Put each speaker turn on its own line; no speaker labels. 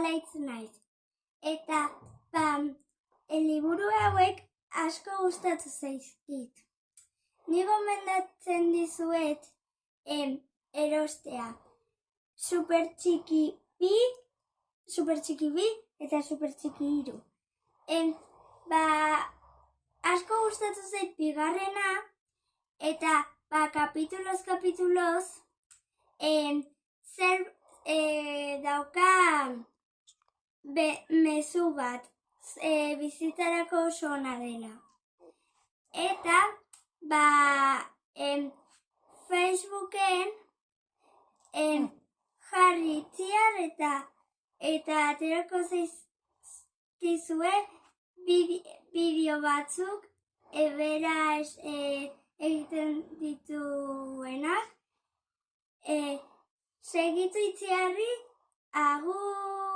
alaitz naiz. Eta, liburu hauek asko gustatu zaizkit. Ni gomendatzen dizuet erostea. Super txiki bi eta super txiki 3. Asko gustatu zait bigarrena, eta kapituloz, zer dauka mezu bat, bizitzarako oso ona dela. Eta, Facebooken jarri itziar eta aterako zaizkizue bideo batzuk bera egiten dituenak. Segitu itziarri, agur!